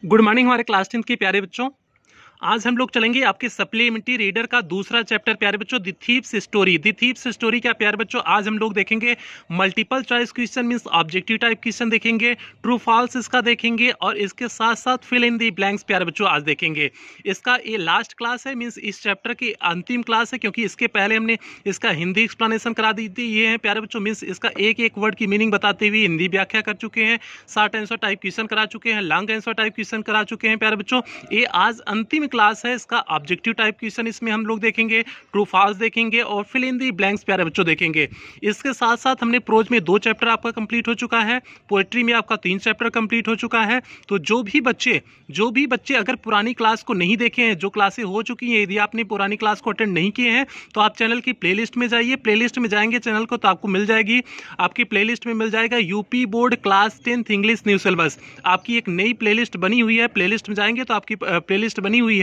Good morning हमारे class 10 के प्यारे बच्चों। आज हम लोग चलेंगे आपके सप्लीमेंट्री रीडर का दूसरा चैप्टर प्यारे बच्चों, the thieves story. The thieves story क्या प्यारे बच्चों, आज हम लोग देखेंगे multiple choice question means objective type question देखेंगे, ट्रू फॉल्स इसका देखेंगे और इसके साथ साथ फिल इन दी ब्लैंक्स प्यारे बच्चों आज देखेंगे। इसका ये लास्ट क्लास है, मींस इस चैप्टर की अंतिम क्लास है, क्योंकि इसके पहले हमने इसका हिंदी एक्सप्लेनेशन करा दी थी। ये है प्यारे बच्चों, मींस इसका एक एक वर्ड की मीनिंग बताते हुए हिंदी व्याख्या कर चुके हैं, शॉर्ट आंसर टाइप क्वेश्चन करा चुके हैं, लॉन्ग आंसर टाइप क्वेश्चन करा चुके हैं प्यारे बच्चों। ये आज अंतिम क्लास है, इसका ऑब्जेक्टिव टाइप क्वेश्चन इसमें हम लोग देखेंगे, ट्रू फॉल्स देखेंगे और फिल इन दी ब्लैंक्स प्यारे बच्चों देखेंगे। इसके साथ साथ हमने प्रोज में 2 चैप्टर आपका कंप्लीट हो चुका है, पोएट्री में आपका 3 चैप्टर कंप्लीट हो चुका है। तो जो भी बच्चे अगर पुरानी क्लास को नहीं देखे हैं, जो क्लासें हो चुकी हैं, यदि आपने पुरानी क्लास को अटेंड नहीं किए हैं तो आप चैनल की प्लेलिस्ट में जाइए। प्लेलिस्ट में जाएंगे चैनल को तो आपको मिल जाएगी, आपकी प्लेलिस्ट में मिल जाएगा UP board class 10 English new syllabus. आपकी एक नई प्लेलिस्ट बनी हुई है, प्लेलिस्ट में जाएंगे तो आपकी प्लेलिस्ट बनी हुई है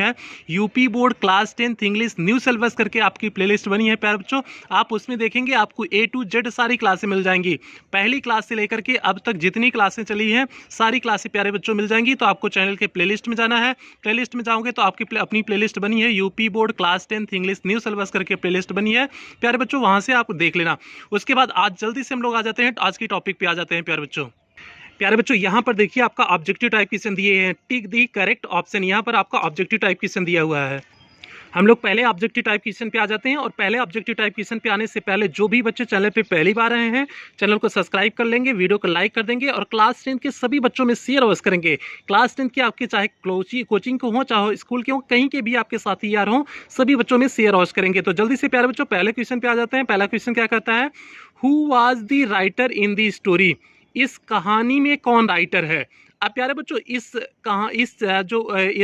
UP board class 10 English new syllabus करके आपकी प्लेलिस्ट बनी है प्यारे बच्चों। आप उसमें देखेंगे आपको A to Z सारी क्लासें मिल जाएंगी, पहली क्लास से लेकर के अब तक जितनी क्लासें चली हैं सारी क्लासें प्यारे बच्चों मिल जाएंगी। तो आपको चैनल के प्लेलिस्ट में जाना है, प्लेलिस्ट में जाओगे तो आपकी अपनी प्लेलिस्ट बनी है UP board class 10 English new syllabus करके प्लेलिस्ट बनी है प्यारे बच्चों, वहां से आप देख लेना। उसके बाद आज जल्दी से हम लोग आ जाते हैं आज की टॉपिक पे आ जाते हैं प्यारे बच्चों। यहाँ पर देखिए आपका ऑब्जेक्टिव टाइप क्वेश्चन दिए हैं, टिक दी करेक्ट ऑप्शन। यहाँ पर आपका ऑब्जेक्टिव टाइप क्वेश्चन दिया हुआ है। हम लोग पहले ऑब्जेक्टिव टाइप क्वेश्चन पे आ जाते हैं और पहले ऑब्जेक्टिव टाइप क्वेश्चन पे आने से पहले जो भी बच्चे चैनल पे पहली बार आए हैं चैनल को सब्सक्राइब कर लेंगे, वीडियो को लाइक कर देंगे और क्लास 10 के सभी बच्चों में शेयर अवश्य करेंगे। क्लास 10 के आपके चाहे कोचिंग को हो, चाहे स्कूल के हो, कहीं के भी आपके साथी यार हों, सभी बच्चों में शेयर अवश्य करेंगे। तो जल्दी से प्यारे बच्चों पहले क्वेश्चन पे आ जाते हैं। पहला क्वेश्चन क्या कहता है, who was the writer in the story. इस कहानी में कौन राइटर है। अब प्यारे बच्चों ये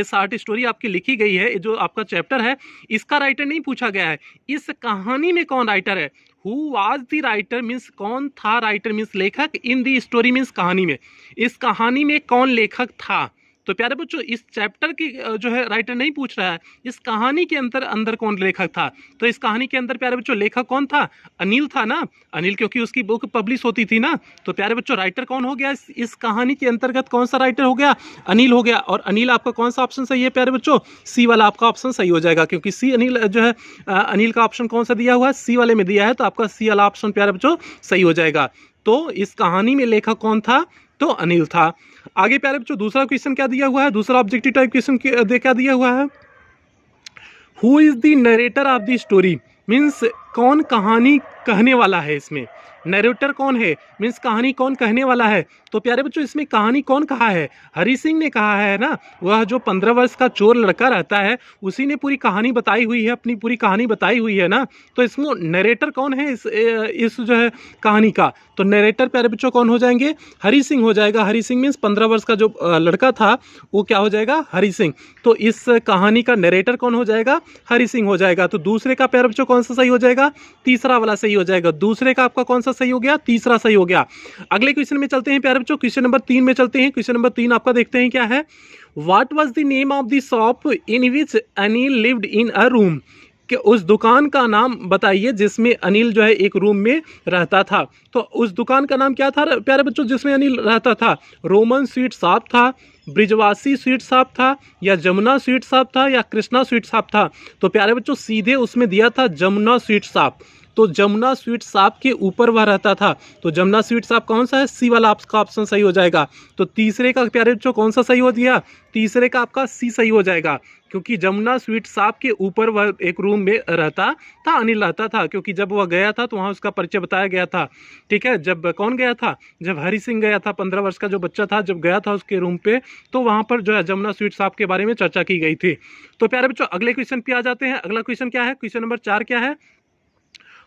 शॉर्ट स्टोरी आपकी लिखी गई है, जो आपका चैप्टर है इसका राइटर नहीं पूछा गया है, इस कहानी में कौन राइटर है। Who was the writer means कौन था राइटर मीन्स लेखक, इन दी स्टोरी मीन्स कहानी में, इस कहानी में कौन लेखक था। तो प्यारे बच्चों इस चैप्टर की जो है राइटर नहीं पूछ रहा है, इस कहानी के अंदर कौन लेखक था। तो इस कहानी के अंदर प्यारे बच्चों लेखक कौन था, अनिल था ना, अनिल, क्योंकि उसकी बुक पब्लिश होती थी ना। तो प्यारे बच्चों राइटर कौन हो गया इस कहानी के अंतर्गत, कौन सा राइटर हो गया, अनिल हो गया। और अनिल आपका कौन सा ऑप्शन सही है प्यारे बच्चों, सी वाला आपका ऑप्शन सही हो जाएगा, क्योंकि सी अनिल जो है अनिल का ऑप्शन कौन सा दिया हुआ है, सी वाले में दिया है, तो आपका सी वाला ऑप्शन प्यारे बच्चों सही हो जाएगा। तो इस कहानी में लेखक कौन था, तो अनिल था। आगे प्यारे बच्चों दूसरा क्वेश्चन क्या दिया हुआ है, दूसरा ऑब्जेक्टिव टाइप क्वेश्चन क्या दिया हुआ है, who is the narrator of the story means कौन कहानी कहने वाला है। इसमें नरेटर कौन है मीन्स कहानी कौन कहने वाला है। तो प्यारे बच्चों इसमें कहानी कौन कहा है, हरि सिंह ने कहा है ना, वह जो 15 वर्ष का चोर लड़का रहता है उसी ने पूरी कहानी बताई हुई है, अपनी पूरी कहानी बताई हुई है ना। तो इसमें नरेटर कौन है इस जो है कहानी का, तो नरेटर प्यारे बच्चों कौन हो जाएंगे, हरि सिंह हो जाएगा। हरि सिंह मीन्स 15 वर्ष का जो लड़का था वो क्या हो जाएगा, हरि सिंह। तो इस कहानी का नरेटर कौन हो जाएगा, हरि सिंह हो जाएगा। तो दूसरे का प्यारे बच्चों कौन सा सही हो जाएगा, तीसरा वाला सही हो जाएगा। दूसरे का आपका कौन सा सही हो गया, तीसरा सही हो गया। अगले क्वेश्चन में चलते हैं प्यारे बच्चों, क्वेश्चन नंबर 3 में चलते हैं। क्वेश्चन नंबर 3 आपका देखते हैं क्या है, what was the name of the shop in which Anil lived in a room. कि उस दुकान का नाम बताइए जिसमें अनिल जो है एक रूम में रहता था। तो उस दुकान का नाम क्या था प्यारे बच्चों जिसमें अनिल रहता था, रोमन स्वीट शॉप था, ब्रिजवासी स्वीट शॉप था, या जमुना स्वीट शॉप था, या कृष्णा स्वीट शॉप था। तो प्यारे बच्चों सीधे उसमें दिया था जमुना स्वीट शॉप, तो जमुना स्वीट शॉप के ऊपर वह रहता था। तो जमुना स्वीट शॉप कौन सा है, सी वाला आपका ऑप्शन सही हो जाएगा। तो तीसरे का प्यारे बच्चों कौन सा सही हो गया, तीसरे का आपका सी सही हो जाएगा, क्योंकि जमुना स्वीट शॉप के ऊपर वह एक रूम में रहता था, अनिल रहता था। क्योंकि जब वह गया था तो वहाँ उसका परिचय बताया गया था, ठीक है। जब कौन गया था, जब हरि सिंह गया था, 15 वर्ष का जो बच्चा था, जब गया था उसके रूम पे, तो वहाँ पर जो है जमुना स्वीट शॉप के बारे में चर्चा की गई थी। तो प्यारे बच्चों अगले क्वेश्चन पे आ जाते हैं। अगला क्वेश्चन क्या है, क्वेश्चन नंबर 4 क्या है,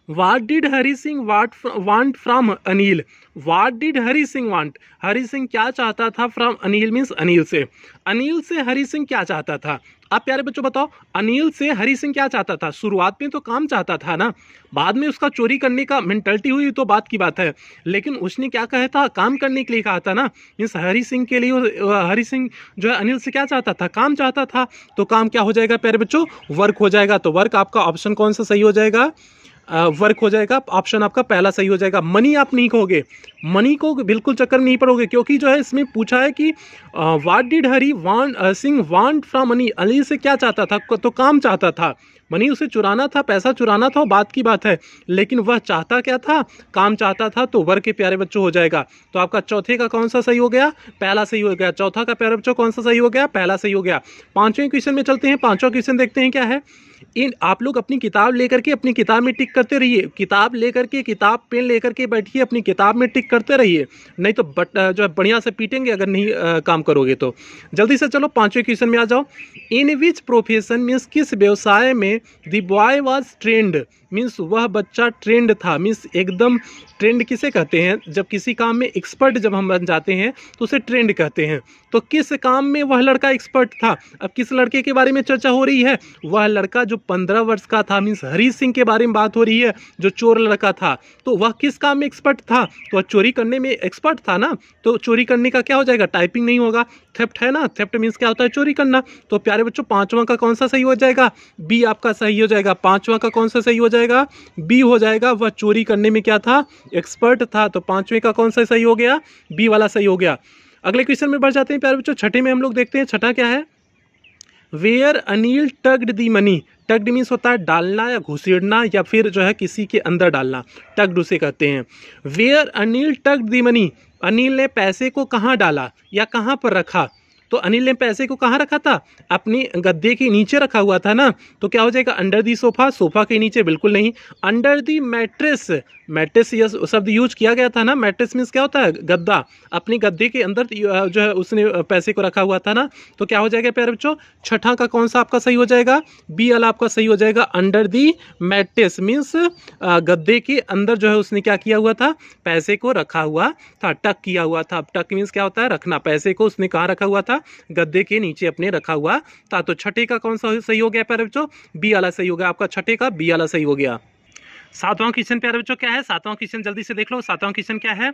What did Hari Singh want from Anil. What did Hari Singh want, Hari Singh क्या चाहता था फ्रॉम अनिल मीन्स अनिल से हरि सिंह क्या चाहता था। आप प्यारे बच्चों बताओ, अनिल से हरि सिंह क्या चाहता था। शुरुआत में तो काम चाहता था ना, बाद में उसका चोरी करने का मेंटलिटी हुई तो बात की बात है, लेकिन उसने क्या कहा था, काम करने के लिए कहा था ना। मीन्स हरि सिंह के लिए हरि सिंह जो है अनिल से क्या चाहता था, काम चाहता था। तो काम क्या हो जाएगा प्यारे बच्चों, वर्क हो जाएगा। तो वर्क आपका ऑप्शन कौन सा सही हो जाएगा, वर्क हो जाएगा, ऑप्शन आपका पहला सही हो जाएगा। मनी आप नहीं कहोगे, मनी को बिल्कुल चक्कर में नहीं पड़ोगे, क्योंकि जो है इसमें पूछा है कि what did Hari Singh want from money, Ali से क्या चाहता था, तो काम चाहता था। मनी उसे चुराना था, पैसा चुराना था, वो बात की बात है, लेकिन वह चाहता क्या था, काम चाहता था, तो वर्क के प्यारे बच्चों हो जाएगा। तो आपका चौथे का कौन सा सही हो गया, पहला सही हो गया। चौथा का प्यारे बच्चों कौन सा सही हो गया, पहला सही हो गया। पांचवें क्वेश्चन में चलते हैं। पांचवा क्वेश्चन देखते हैं क्या है। इन आप लोग अपनी किताब लेकर के अपनी किताब में टिक करते रहिए, किताब लेकर के, किताब पेन लेकर के बैठिए, अपनी किताब में टिक करते रहिए, नहीं तो जो है बढ़िया से पीटेंगे अगर नहीं काम करोगे तो। जल्दी से चलो पांचवें क्वेश्चन में आ जाओ। इन विच प्रोफेशन मीन्स किस व्यवसाय में the boy was trend, means वह बच्चा ट्रेंड था, मीन्स एकदम ट्रेंड किसे कहते हैं, जब किसी काम में एक्सपर्ट जब हम बन जाते हैं तो उसे ट्रेंड कहते हैं। तो किस काम में वह लड़का एक्सपर्ट था। अब किस लड़के के बारे में चर्चा हो रही है, वह लड़का जो 15 वर्ष का था, मीन्स हरी सिंह के बारे में बात हो रही है, जो चोर लड़का था। तो वह किस काम में एक्सपर्ट था, तो वह चोरी करने में एक्सपर्ट था ना। तो चोरी करने का क्या हो जाएगा, टाइपिंग नहीं होगा, थेफ्ट है ना, थेफ्ट मीन्स क्या होता है, चोरी करना। तो प्यारे बच्चों पांचवा का कौन सा सही हो जाएगा, बी आपका सही हो जाएगा। पांचवा का कौन सा सही हो जाएगा, बी हो जाएगा। वह चोरी करने में क्या था, एक्सपर्ट था। तो पांचवें का कौन सा सही हो गया, बी वाला सही हो गया। अगले क्वेश्चन में बढ़ जाते हैं प्यारे बच्चों। छठे में हम लोग देखते हैं, छठा क्या है, where Anil tugged the money. Tugged means होता है डालना या घुसेड़ना या फिर जो है किसी के अंदर डालना, टग्ड उसे कहते हैं। Where Anil tugged the money, Anil ने पैसे को कहाँ डाला या कहाँ पर रखा। तो अनिल ने पैसे को कहाँ रखा था, अपनी गद्दे के नीचे रखा हुआ था ना। तो क्या हो जाएगा, अंडर दी सोफा, सोफा के नीचे बिल्कुल नहीं, अंडर दी मैट्रेस। मैट्रेस यह शब्द यूज किया गया था ना, मैट्रेस मीन्स क्या होता है, गद्दा, अपनी गद्दे के अंदर जो है उसने पैसे को रखा हुआ था ना। तो क्या हो जाएगा प्यारे बच्चों, छठा का कौन सा आपका सही हो जाएगा, बी वाला आपका सही हो जाएगा। अंडर दी मैट्रेस मीन्स गद्दे के अंदर जो है उसने क्या किया हुआ था, पैसे को रखा हुआ था, टक किया हुआ था। टक मीन्स क्या होता है, रखना, पैसे को उसने कहाँ रखा हुआ था, गद्दे के नीचे अपने रखा हुआ था। तो छठे का कौन सा सही हो गया प्यारे बच्चों, बी वाला सही हो गया आपका, छठे का बी वाला सही हो गया। सातवां क्वेश्चन प्यारे बच्चों क्या है, सातवां क्वेश्चन जल्दी से देख लो। सातवां क्वेश्चन क्या है,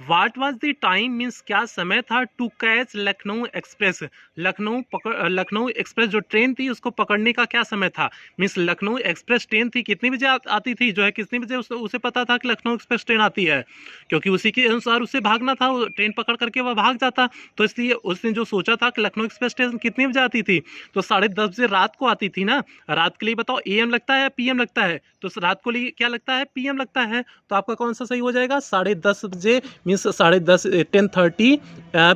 what was the time means क्या समय था, to catch Lucknow express. Lucknow express जो ट्रेन थी उसको पकड़ने का क्या समय था, मीन्स लखनऊ एक्सप्रेस ट्रेन थी कितने बजे आती थी, जो है कितने बजे उसे पता था कि लखनऊ एक्सप्रेस ट्रेन आती है, क्योंकि उसी के अनुसार उसे भागना था, ट्रेन पकड़ करके वह भाग जाता। तो इसलिए उसने जो सोचा था कि लखनऊ एक्सप्रेस ट्रेन कितने बजे आती थी, तो 10:30 बजे रात को आती थी ना। रात के लिए बताओ AM लगता है या PM लगता है, तो रात को लिए क्या लगता है, PM लगता है। तो आपका कौन सा सही हो जाएगा, 10:30 बजे मीन्स 10:30 10:30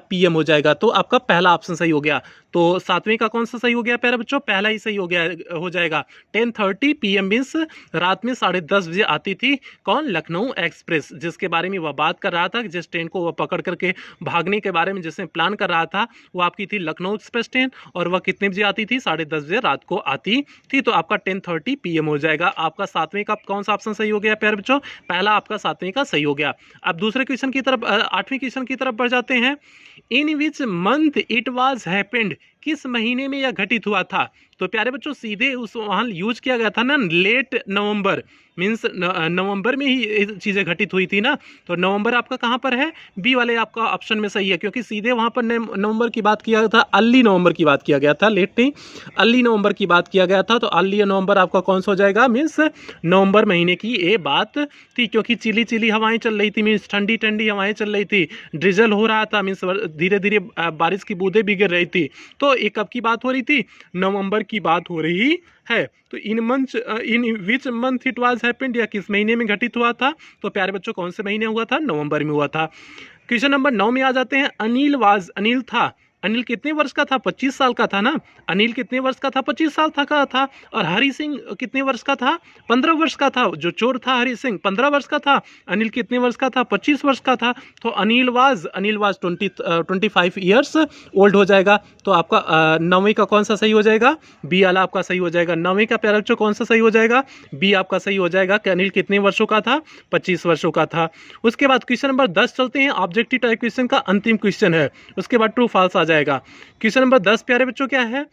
PM हो जाएगा। तो आपका पहला ऑप्शन सही हो गया। तो सातवें का कौन सा सही हो गया प्यारे बच्चों, पहला ही सही हो गया, हो जाएगा। 10:30 PM मीन्स रात में 10:30 बजे आती थी कौन, लखनऊ एक्सप्रेस, जिसके बारे में वह बात कर रहा था, जिस ट्रेन को वह पकड़ करके भागने के बारे में जिसने प्लान कर रहा था, वो आपकी थी लखनऊ एक्सप्रेस ट्रेन, और वह कितने बजे आती थी, 10:30 बजे रात को आती थी। तो आपका 10:30 PM हो जाएगा। आपका सातवें का कौन सा ऑप्शन सही हो गया प्यारे बच्चों, पहला आपका सातवें का सही हो गया। अब दूसरे क्वेश्चन की तरफ, आठवें क्वेश्चन की तरफ बढ़ जाते हैं। In which month it was happened, किस महीने में यह घटित हुआ था। तो प्यारे बच्चों सीधे उस वहाँ यूज किया गया था ना, लेट नवंबर, मीन्स नवंबर में ही चीज़ें घटित हुई थी ना। तो नवंबर आपका कहाँ पर है, बी वाले आपका ऑप्शन में सही है, क्योंकि सीधे वहाँ पर नवंबर की बात किया गया था, अर्ली नवंबर की बात किया गया था, लेट नहीं, अर्ली नवंबर की बात किया गया था। तो अर्ली नवंबर आपका कौन सा हो जाएगा, मीन्स नवंबर महीने की ये बात थी, क्योंकि चिली चिली हवाएं चल रही थी, मीन्स ठंडी ठंडी हवाएं चल रही थी, ड्रिजल हो रहा था, मीन्स धीरे धीरे बारिश की बूंदें भी गिर रही थी। तो ये कब की बात हो रही थी, नवंबर की बात हो रही है। तो in which month it was happened, या किस महीने में घटित हुआ था। तो प्यारे बच्चों कौन से महीने हुआ था, नवंबर में हुआ था। क्वेश्चन नंबर 9 में आ जाते हैं। अनिल था, अनिल कितने वर्ष का था, 25 साल का था ना। अनिल कितने वर्ष का था, 25 साल का था। और हरि सिंह कितने वर्ष का था, 15 वर्ष का था। जो चोर था हरि सिंह 15 वर्ष का था, अनिल कितने वर्ष का था, 25 वर्ष का था। तो अनिल वाज 25 ईयर्स ओल्ड हो जाएगा। तो आपका 9वें का कौन सा सही हो जाएगा, बी वाला आपका सही हो जाएगा। 9वें का प्यारे बच्चों कौन सा सही हो जाएगा, बी आपका सही हो जाएगा कि अनिल कितने वर्षों का था, 25 वर्षों का था। उसके बाद क्वेश्चन नंबर 10 चलते हैं, ऑब्जेक्टिव टाइप क्वेश्चन का अंतिम क्वेश्चन है, उसके बाद ट्रू फॉल्स आ जाएगा। क्वेश्चन नंबर 10 प्यारे बच्चों क्या है,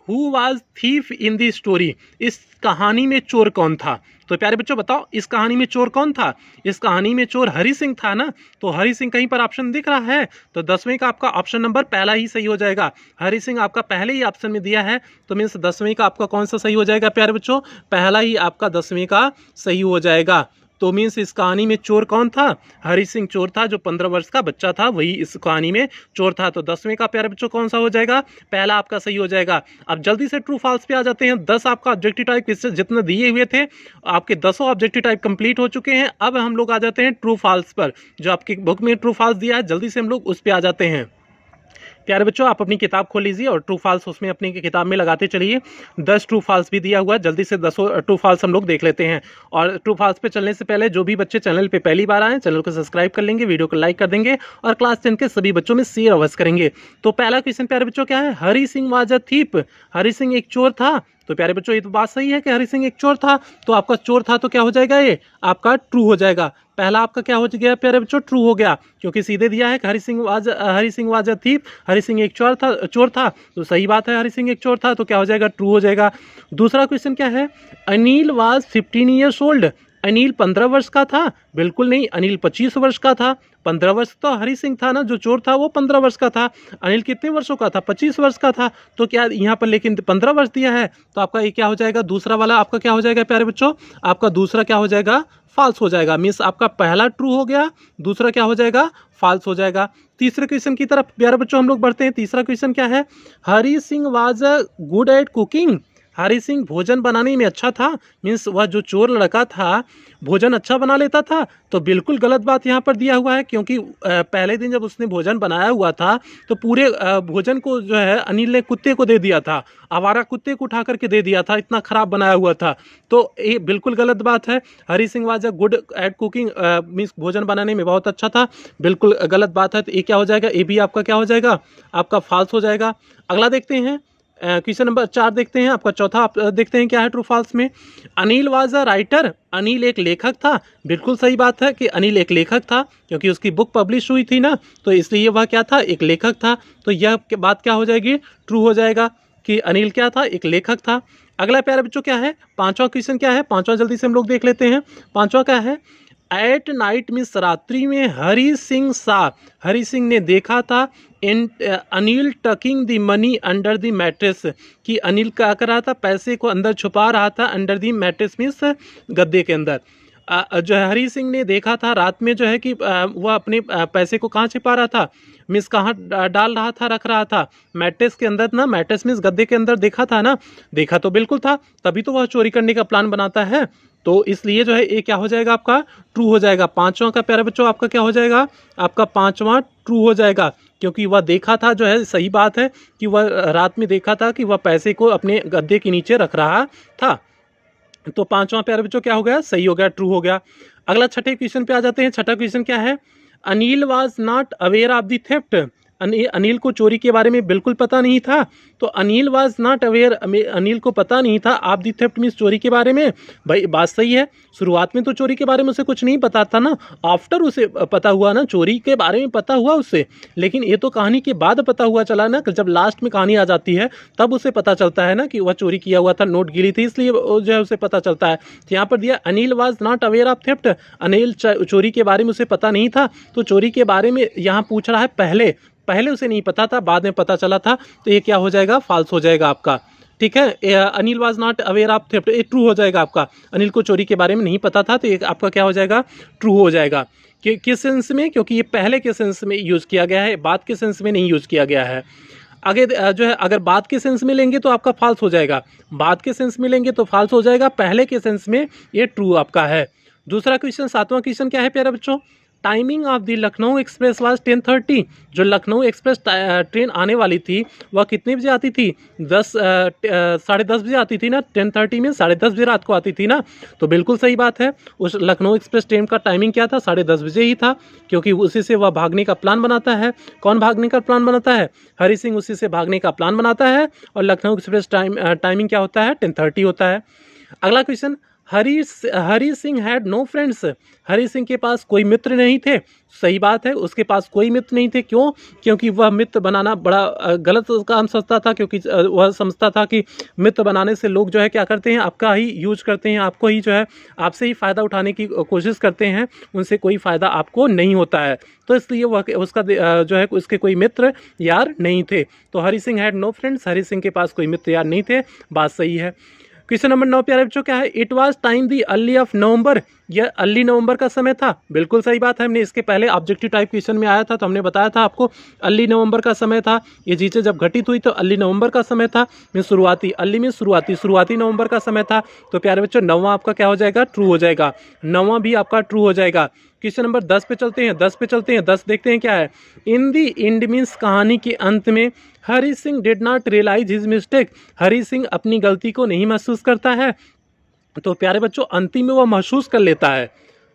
who was thief in the story, इस कहानी में चोर कौन था। तो प्यारे बच्चों बताओ इस कहानी में चोर कौन था। इस कहानी में चोर हरि सिंह था ना। तो हरि सिंह कहीं पर ऑप्शन दिख रहा है, तो 10वें का आपका ऑप्शन नंबर पहला ही सही हो जाएगा। हरि सिंह आपका पहले ही ऑप्शन में दिया है, तो मीन्स 10वें का आपका कौन सा सही हो जाएगा प्यारे बच्चों, पहला ही आपका 10वें का सही हो जाएगा। तो मीन्स इस कहानी में चोर कौन था, हरि सिंह चोर था, जो 15 वर्ष का बच्चा था वही इस कहानी में चोर था। तो 10वें का प्यारे बच्चों कौन सा हो जाएगा, पहला आपका सही हो जाएगा। अब जल्दी से ट्रू फॉल्स पे आ जाते हैं। 10 आपका ऑब्जेक्टिव टाइप क्वेश्चन जितने दिए हुए थे आपके 10 ऑब्जेक्टिव टाइप कंप्लीट हो चुके हैं। अब हम लोग आ जाते हैं ट्रू फॉल्स पर, जो आपकी बुक में ट्रू फॉल्स दिया है जल्दी से हम लोग उस पर आ जाते हैं। प्यारे बच्चों आप अपनी किताब खोल लीजिए और ट्रू फॉल्स उसमें अपनी किताब में लगाते चलिए। 10 ट्रू फॉल्स भी दिया हुआ है, जल्दी से 10 ट्रू फॉल्स हम लोग देख लेते हैं। और ट्रू फॉल्स पे चलने से पहले जो भी बच्चे चैनल पे पहली बार आए चैनल को सब्सक्राइब कर लेंगे, वीडियो को लाइक कर देंगे और क्लास 10 के सभी बच्चों में शेयर अवश्य करेंगे। तो पहला क्वेश्चन प्यारे बच्चों क्या है, Hari Singh was a thief, Hari Singh एक चोर था। तो प्यारे बच्चों ये तो बात सही है कि हरि सिंह एक चोर था, तो आपका चोर था तो क्या हो जाएगा, ये आपका ट्रू हो जाएगा। पहला आपका क्या हो गया प्यारे बच्चों, ट्रू हो गया, क्योंकि सीधे दिया है कि Hari Singh was a thief, Hari Singh एक चोर था, तो सही बात है हरि सिंह एक चोर था, तो क्या हो जाएगा, ट्रू हो जाएगा। दूसरा क्वेश्चन क्या है, Anil was 15 years old, Anil 15 वर्ष का था। बिल्कुल नहीं, अनिल 25 वर्ष का था। 15 वर्ष तो हरि सिंह था ना, जो चोर था वो 15 वर्ष का था। अनिल कितने वर्षों का था, 25 वर्ष का था। तो क्या यहाँ पर लेकिन 15 वर्ष दिया है, तो आपका ये क्या हो जाएगा, दूसरा वाला आपका क्या हो जाएगा प्यारे बच्चों, आपका दूसरा क्या हो जाएगा, फॉल्स हो जाएगा। मीन्स आपका पहला ट्रू हो गया, दूसरा क्या हो जाएगा, फॉल्स हो जाएगा। तीसरे क्वेश्चन की तरफ प्यारे बच्चों हम लोग बढ़ते हैं। तीसरा क्वेश्चन क्या है, Hari Singh was good at cooking, Hari Singh भोजन बनाने में अच्छा था। मीन्स वह जो चोर लड़का था भोजन अच्छा बना लेता था। तो बिल्कुल गलत बात यहाँ पर दिया हुआ है, क्योंकि पहले दिन जब उसने भोजन बनाया हुआ था तो पूरे भोजन को जो है अनिल ने कुत्ते को दे दिया था, आवारा कुत्ते को उठा करके दे दिया था, इतना खराब बनाया हुआ था। तो ये बिल्कुल गलत बात है। Hari Singh was a good at cooking means भोजन बनाने में बहुत अच्छा था, बिल्कुल गलत बात है। तो ये क्या हो जाएगा, ये भी आपका क्या हो जाएगा, आपका फॉल्स हो जाएगा। अगला देखते हैं क्वेश्चन नंबर 4 देखते हैं, आपका चौथा आप देखते हैं क्या है ट्रू फॉल्स में। Anil was a writer, Anil एक लेखक था। बिल्कुल सही बात है कि अनिल एक लेखक था, क्योंकि उसकी बुक पब्लिश हुई थी ना, तो इसलिए वह क्या था, एक लेखक था। तो यह बात क्या हो जाएगी, ट्रू हो जाएगा कि अनिल क्या था, एक लेखक था। अगला प्यारे बच्चों क्या है, पांचवा क्वेश्चन क्या है, पांचवा जल्दी से हम लोग देख लेते हैं। पांचवा क्या है, एट नाइट मीन्स रात्रि में हरि सिंह सा, हरि सिंह ने देखा था Anil talking the money under the mattress, कि अनिल क्या कर रहा था, पैसे को अंदर छुपा रहा था, अंडर द मैट्रेस मीन्स गद्दे के अंदर। जो है हरि सिंह ने देखा था रात में जो है कि वह अपने पैसे को कहाँ छिपा रहा था, मीन्स कहाँ डाल रहा था, रख रहा था, मैट्रेस के अंदर ना, मैट्रेस मीन्स गद्दे के अंदर देखा था ना, देखा तो बिल्कुल था, तभी तो वह चोरी करने का प्लान बनाता है। तो इसलिए जो है ये क्या हो जाएगा, आपका ट्रू हो जाएगा। पांचवा का प्यारे बच्चों आपका क्या हो जाएगा, आपका पांचवा ट्रू हो जाएगा, क्योंकि वह देखा था, जो है सही बात है कि वह रात में देखा था कि वह पैसे को अपने गद्दे के नीचे रख रहा था। तो पांचवा प्यारे बच्चों क्या हो गया, सही हो गया, ट्रू हो गया। अगला छठे क्वेश्चन पे आ जाते हैं। छठा क्वेश्चन क्या है, Anil was not aware of the theft, Anil को चोरी के बारे में बिल्कुल पता नहीं था। तो Anil was not aware, Anil को पता नहीं था ऑफ द थेफ्ट मीन्स चोरी के बारे में। भाई बात सही है, शुरुआत में तो चोरी के बारे में उसे कुछ नहीं पता था ना, आफ्टर उसे पता हुआ ना, चोरी के बारे में पता हुआ उससे, लेकिन ये तो कहानी के बाद पता हुआ चला ना, जब लास्ट में कहानी आ जाती है तब उसे पता चलता है ना कि वह चोरी किया हुआ था, नोट गिरी थी, इसलिए जो है उसे पता चलता है। तो यहाँ पर दिया Anil was not aware of theft, Anil चोरी के बारे में उसे पता नहीं था। तो चोरी के बारे में यहाँ पूछ रहा है, पहले उसे नहीं पता था, बाद में पता चला था, तो ये क्या हो जाएगा, फॉल्स हो जाएगा आपका। ठीक है, Anil was not aware of theft, ये ट्रू हो जाएगा आपका। अनिल को चोरी के बारे में नहीं पता था, तो ये आपका क्या हो जाएगा, ट्रू हो जाएगा। कि किस सेंस में, क्योंकि ये पहले के सेंस में यूज़ किया गया है, बाद के सेंस में नहीं यूज़ किया गया है। आगे जो है अगर बाद के सेंस में लेंगे तो आपका फॉल्स हो जाएगा, बाद के सेंस में लेंगे तो फॉल्स हो जाएगा, पहले के सेंस में ये ट्रू आपका है। दूसरा क्वेश्चन, सातवां क्वेश्चन क्या है प्यारे बच्चों, timing of the Lucknow express was 10:30, जो लखनऊ एक्सप्रेस ट्रेन आने वाली थी वह कितने बजे आती थी, 10:30 बजे आती थी ना, 10:30 में 10:30 बजे रात को आती थी ना। तो बिल्कुल सही बात है, उस लखनऊ एक्सप्रेस ट्रेन का टाइमिंग क्या था, 10:30 बजे ही था, क्योंकि उसी से वह भागने का प्लान बनाता है। कौन भागने का प्लान बनाता है, हरि सिंह उसी से भागने का प्लान बनाता है, और लखनऊ एक्सप्रेस टाइमिंग क्या होता है, 10:30 होता है। अगला question, Hari Singh had no friends, Hari Singh के पास कोई मित्र नहीं थे। सही बात है, उसके पास कोई मित्र नहीं थे। क्यों? क्योंकि वह मित्र बनाना बड़ा गलत काम समझता था, क्योंकि वह समझता था कि मित्र बनाने से लोग जो है क्या करते हैं, आपका ही यूज करते हैं, आपको ही जो है आपसे ही फ़ायदा उठाने की कोशिश करते हैं, उनसे कोई फ़ायदा आपको नहीं होता है। तो इसलिए वह उसका जो है उसके कोई मित्र यार नहीं थे। तो हरी Singh had no friends, Hari Singh के पास कोई मित्र यार नहीं थे। बात सही है। क्वेश्चन नंबर 9 प्यारे बच्चों क्या है? It was time the early of November, यह अर्ली नवंबर का समय था। बिल्कुल सही बात है, हमने इसके पहले ऑब्जेक्टिव टाइप क्वेश्चन में आया था तो हमने बताया था आपको अर्ली नवंबर का समय था। ये चीज़ें जब घटित हुई तो अर्ली नवंबर का समय था। में शुरुआती, अर्ली में शुरुआती नवंबर का समय था। तो प्यारे बच्चों 9वां आपका क्या हो जाएगा? ट्रू हो जाएगा। 9वां भी आपका ट्रू हो जाएगा। क्वेश्चन नंबर 10 पे चलते हैं। 10 देखते हैं क्या है। इन दी एंड मीन्स कहानी के अंत में Hari Singh did not realise his mistake, Hari Singh अपनी गलती को नहीं महसूस करता है। तो प्यारे बच्चों अंतिम में वह महसूस कर लेता है।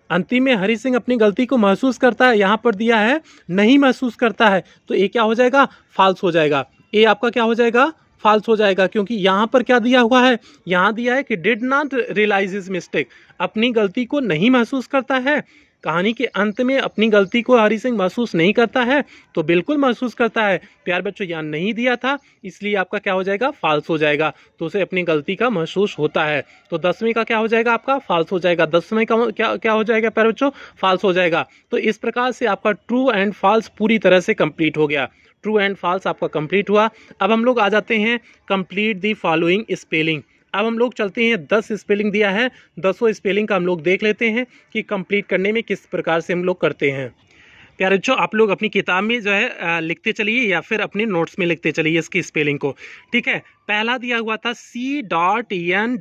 अंतिम में हरी सिंह अपनी गलती को महसूस करता है, यहाँ पर दिया है नहीं महसूस करता है। तो ये क्या हो जाएगा? फॉल्स हो जाएगा। ये आपका क्या हो जाएगा? फॉल्स हो जाएगा, क्योंकि यहाँ पर क्या दिया हुआ है? यहाँ दिया है कि did not realise his mistake, अपनी गलती को नहीं महसूस करता है। कहानी के अंत में अपनी गलती को हरी सिंह महसूस नहीं करता है, तो बिल्कुल महसूस करता है। प्यार बच्चों यहाँ नहीं दिया था, इसलिए आपका क्या हो जाएगा? फॉल्स हो जाएगा। तो उसे अपनी गलती का महसूस होता है। तो 10वीं का क्या हो जाएगा? आपका फॉल्स हो जाएगा। 10वीं का क्या हो जाएगा प्यार बच्चों? फॉल्स हो जाएगा। तो इस प्रकार से आपका ट्रू एंड फॉल्स पूरी तरह से कंप्लीट हो गया। ट्रू एंड फॉल्स आपका कंप्लीट हुआ। अब हम लोग आ जाते हैं कंप्लीट द फॉलोइंग स्पेलिंग। अब हम लोग चलते हैं, 10 स्पेलिंग दिया है, 10 स्पेलिंग का हम लोग देख लेते हैं कि कंप्लीट करने में किस प्रकार से हम लोग करते हैं। प्यारे बच्चों आप लोग अपनी किताब में जो है लिखते चलिए या फिर अपने नोट्स में लिखते चलिए इसकी स्पेलिंग को। ठीक है, पहला दिया हुआ था C.N.I.N.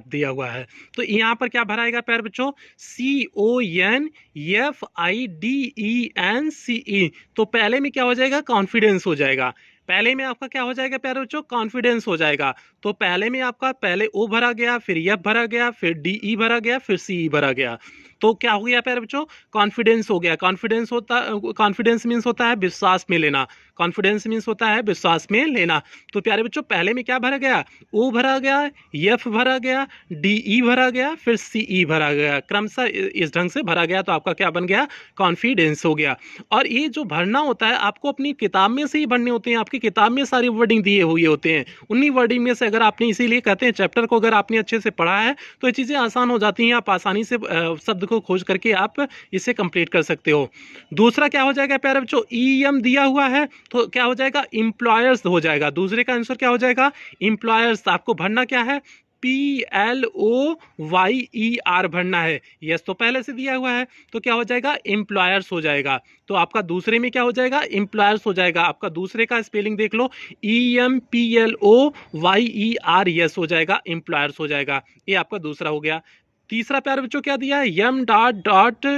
दिया हुआ है। तो यहाँ पर क्या भराएगा प्यारे बच्चों? CONFIDENCE। तो पहले में क्या हो जाएगा? कॉन्फिडेंस हो जाएगा। पहले में आपका क्या हो जाएगा प्यारे बच्चों? कॉन्फिडेंस हो जाएगा। तो पहले में आपका पहले O भरा गया, फिर F भरा गया, फिर DE भरा गया, फिर CE भरा गया। तो क्या हो गया प्यारे बच्चों? कॉन्फिडेंस हो गया। कॉन्फिडेंस मीन्स होता है विश्वास में लेना। कॉन्फिडेंस मीन्स होता है विश्वास में लेना। तो प्यारे बच्चों पहले में क्या भरा गया? O भरा गया, F भरा गया, DE भरा गया, फिर CE भरा गया। क्रमशः इस ढंग से भरा गया तो आपका क्या बन गया? कॉन्फिडेंस हो गया। और ये जो भरना होता है आपको अपनी किताब में से ही भरने होते हैं। आपकी किताब में सारी वर्डिंग दिए हुए होते हैं, उन्हीं वर्डिंग में से अगर आपने, इसीलिए कहते हैं चैप्टर को अगर आपने अच्छे से पढ़ा है तो ये चीज़ें आसान हो जाती हैं। आप आसानी से शब्द को खोज करके आप इसे कंप्लीट कर सकते हो। दूसरा क्या हो जाएगा प्यारे बच्चों? EM दिया हुआ है तो क्या हो जाएगा? एम्प्लॉयर्स हो जाएगा। दूसरे का आंसर क्या हो जाएगा? एम्प्लॉयर्स। आपको भरना क्या है? PLOYER भरना है। यस तो पहले से दिया हुआ है तो क्या हो जाएगा? एम्प्लॉयर्स हो जाएगा। तो आपका दूसरे में क्या हो जाएगा? एम्प्लॉयर्स हो जाएगा। आपका दूसरे का स्पेलिंग देख लो, EMPLOYER यस हो जाएगा, एम्प्लॉयर्स हो जाएगा। ये आपका दूसरा हो गया। तीसरा प्यारे बच्चों क्या दिया है? M.J.D.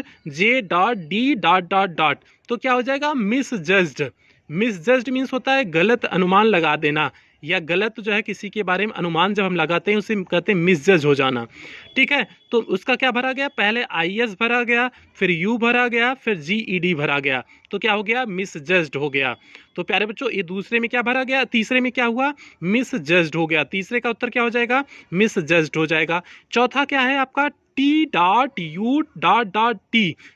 तो क्या हो जाएगा? मिसजज्ड। मिसजज्ड मीन्स होता है गलत अनुमान लगा देना, या गलत जो है किसी के बारे में अनुमान जब हम लगाते हैं उसे कहते हैं मिसजज हो जाना। ठीक है, तो उसका क्या भरा गया? पहले IS भरा गया, फिर U भरा गया, फिर GED भरा गया। तो क्या हो गया? मिसजज्ड हो गया। तो प्यारे बच्चों ये दूसरे में क्या भरा गया? तीसरे में क्या हुआ? मिसजज्ड हो गया। तीसरे का उत्तर क्या हो जाएगा? मिसजज्ड हो जाएगा। चौथा क्या है आपका? T.U.T।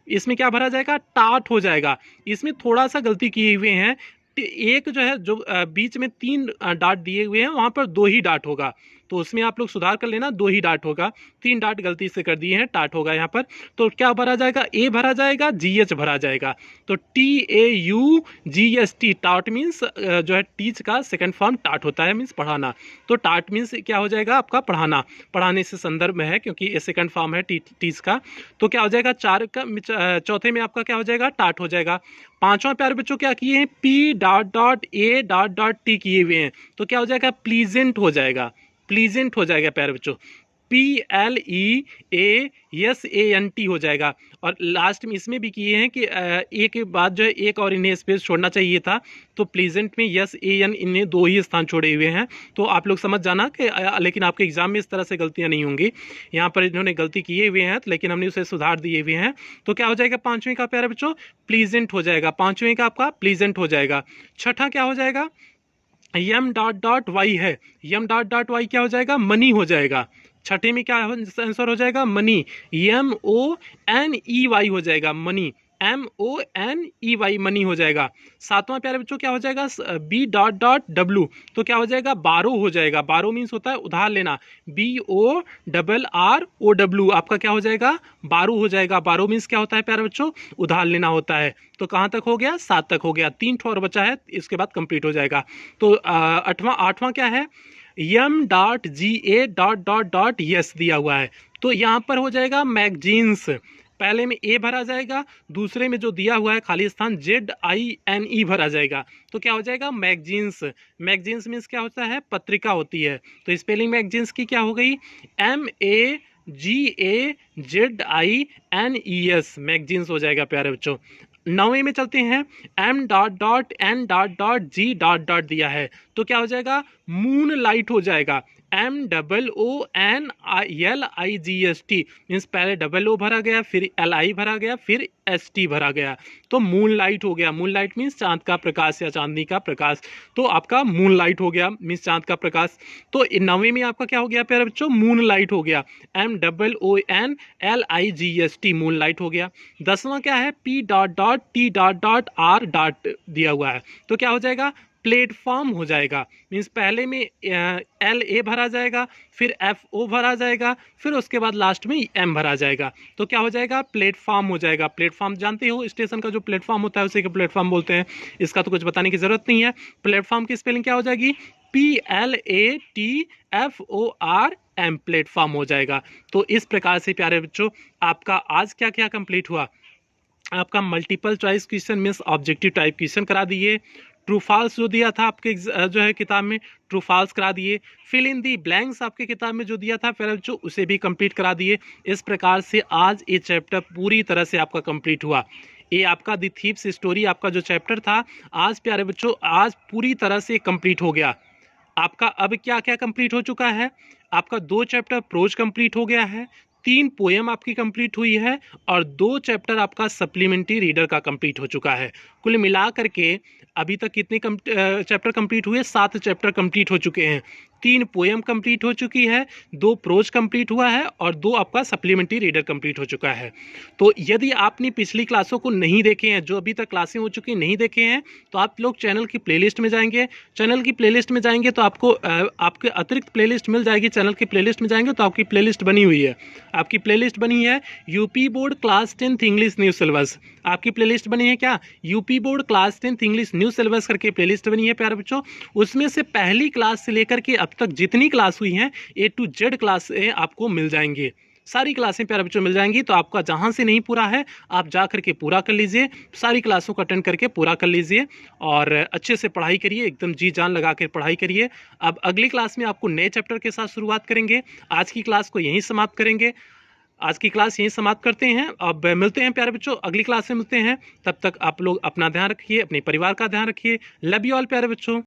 इसमें क्या भरा जाएगा? टाट हो जाएगा। इसमें थोड़ा सा गलती किए हुए हैं। एक जो है जो बीच में 3 डाट दिए हुए हैं वहां पर 2 ही डाट होगा, तो उसमें आप लोग सुधार कर लेना। 2 ही डाट होगा, 3 डाट गलती से कर दिए हैं, टाट होगा यहाँ पर। तो क्या भरा जाएगा? A भरा जाएगा, GH भरा जाएगा। तो TAUGST टाट मीन्स जो है टीच का सेकंड फॉर्म टाट होता है, मीन्स पढ़ाना। तो टाट मीन्स क्या हो जाएगा? आपका पढ़ाना। पढ़ाने से संदर्भ में है क्योंकि ये सेकंड फॉर्म है टीच का। तो क्या हो जाएगा? चौथे में आपका क्या हो जाएगा? टाट हो जाएगा। पांचवा प्यारे बच्चों क्या किए हैं? P.A.T किए हुए हैं, तो क्या हो जाएगा? प्लीजेंट हो जाएगा। प्लीजेंट हो जाएगा प्यारे बच्चों, PLEASANT हो जाएगा। और लास्ट में इसमें भी किए हैं कि ए के बाद जो है एक और इन्हें स्पेस छोड़ना चाहिए था, तो प्लीजेंट में SAN इन्हें 2 ही स्थान छोड़े हुए हैं। तो आप लोग समझ जाना कि लेकिन आपके एग्जाम में इस तरह से गलतियां नहीं होंगी। यहाँ पर इन्होंने गलती किए हुए हैं लेकिन हमने उसे सुधार दिए हुए हैं। तो क्या हो जाएगा? पांचवें का प्यारे बच्चों प्लीजेंट हो जाएगा। पांचवें का आपका प्लीजेंट हो जाएगा। छठा क्या हो जाएगा? यम डॉट डॉट वाई है, यम डॉट डॉट वाई क्या हो जाएगा, मनी हो जाएगा। छठे में क्या आंसर हो जाएगा, मनी, MONEY हो जाएगा, मनी, MONEY मनी हो जाएगा। सातवां प्यारे बच्चों क्या हो जाएगा, B डॉट डॉट W, तो क्या हो जाएगा, बारो हो जाएगा। बारो मीन्स होता है उधार लेना, BORROW, आपका क्या हो जाएगा, बारो हो जाएगा। बारो मीन्स क्या होता है प्यारे बच्चों, उधार लेना होता है। तो कहाँ तक हो गया, 7 तक हो गया, 3 ठो और बचा है, इसके बाद कंप्लीट हो जाएगा। तो आठवां क्या है, M.GA.डॉट दिया हुआ है, तो यहाँ पर हो जाएगा मैगजीन्स। पहले में ए भरा जाएगा, दूसरे में जो दिया हुआ है खाली स्थान ZINE भरा जाएगा, तो क्या हो जाएगा, मैगजीन्स। मैगजीन्स मीन्स क्या होता है, पत्रिका होती है। तो स्पेलिंग मैगजीन्स की क्या हो गई, MAGAZINES, मैगजीन्स हो जाएगा प्यारे बच्चों। 9वें में चलते हैं, M.N.G. दिया है, तो क्या हो जाएगा, मून लाइट हो जाएगा, MOONLIGST, मीन्स पहले डबल O भरा गया, फिर LI भरा गया, फिर ST भरा गया, तो मून लाइट हो गया। मून लाइट मीन्स चांद का प्रकाश या चांदनी का प्रकाश, तो आपका मून लाइट हो गया, मीन्स चांद का प्रकाश। तो 9वीं में आपका क्या हो गया प्यारे बच्चों, मून लाइट हो गया, MOONLIGST, मून लाइट हो गया। 10वां क्या है, P.T.R. दिया हुआ है, तो क्या हो जाएगा, प्लेटफॉर्म हो जाएगा। मीन्स पहले में LA भरा जाएगा, फिर FO भरा जाएगा, फिर उसके बाद लास्ट में M भरा जाएगा, तो क्या हो जाएगा, प्लेटफॉर्म हो जाएगा। प्लेटफॉर्म जानते हो, स्टेशन का जो प्लेटफॉर्म होता है उसे के प्लेटफॉर्म बोलते हैं, इसका तो कुछ बताने की जरूरत नहीं है। प्लेटफॉर्म की स्पेलिंग क्या हो जाएगी, PLATFORM, प्लेटफॉर्म हो जाएगा। तो इस प्रकार से प्यारे बच्चों आपका आज क्या क्या कंप्लीट हुआ, आपका multiple choice question means objective type question करा दिए, ट्रू फॉल्स जो दिया था आपके जो है किताब में, ट्रू फॉल्स करा दिए, फिल इन दी ब्लैंक्स आपके किताब में जो दिया था फिर जो उसे भी कंप्लीट करा दिए। इस प्रकार से आज ये चैप्टर पूरी तरह से आपका कंप्लीट हुआ। ये आपका द थीव्स स्टोरी आपका जो चैप्टर था आज प्यारे बच्चों आज पूरी तरह से कंप्लीट हो गया। आपका अब क्या क्या कंप्लीट हो चुका है, आपका 2 चैप्टर प्रोज कंप्लीट हो गया है, 3 पोएम आपकी कंप्लीट हुई है और 2 चैप्टर आपका सप्लीमेंट्री रीडर का कंप्लीट हो चुका है। कुल मिला करके अभी तक कितने चैप्टर कंप्लीट हुए, 7 चैप्टर कंप्लीट हो चुके हैं, 3 पोएम कंप्लीट हो चुकी है, 2 प्रोज कंप्लीट हुआ है और 2 आपका सप्लीमेंट्री रीडर कंप्लीट हो चुका है। तो यदि आपने पिछली क्लासों को नहीं देखे हैं, जो अभी तक क्लासें हो चुकी नहीं देखे हैं, तो आप लोग चैनल की प्लेलिस्ट में जाएंगे, चैनल की प्लेलिस्ट में जाएंगे तो आपको आपके अतिरिक्त प्लेलिस्ट मिल जाएगी। चैनल की प्लेलिस्ट में जाएंगे तो आपकी प्लेलिस्ट बनी हुई है, आपकी प्लेलिस्ट बनी है UP board class 10th English new syllabus. आपकी प्लेलिस्ट बनी है क्या, UP board class 10th English new syllabus करके प्लेलिस्ट बनी है प्यारे बच्चों। उसमें से पहली क्लास से लेकर के अब तक जितनी क्लास हुई हैं A to Z क्लासें आपको मिल जाएंगी, सारी क्लासें प्यारे बच्चों मिल जाएंगी। तो आपका जहां से नहीं पूरा है आप जा करके पूरा कर लीजिए, सारी क्लासों को अटेंड करके पूरा कर लीजिए और अच्छे से पढ़ाई करिए, एकदम जी जान लगा कर पढ़ाई करिए। अब अगली क्लास में आपको नए चैप्टर के साथ शुरुआत करेंगे। आज की क्लास को यहीं समाप्त करेंगे, आज की क्लास यहीं समाप्त करते हैं। अब मिलते हैं प्यारे बच्चों, अगली क्लास में मिलते हैं। तब तक आप लोग अपना ध्यान रखिए, अपने परिवार का ध्यान रखिए। लव यू ऑल प्यारे बच्चों।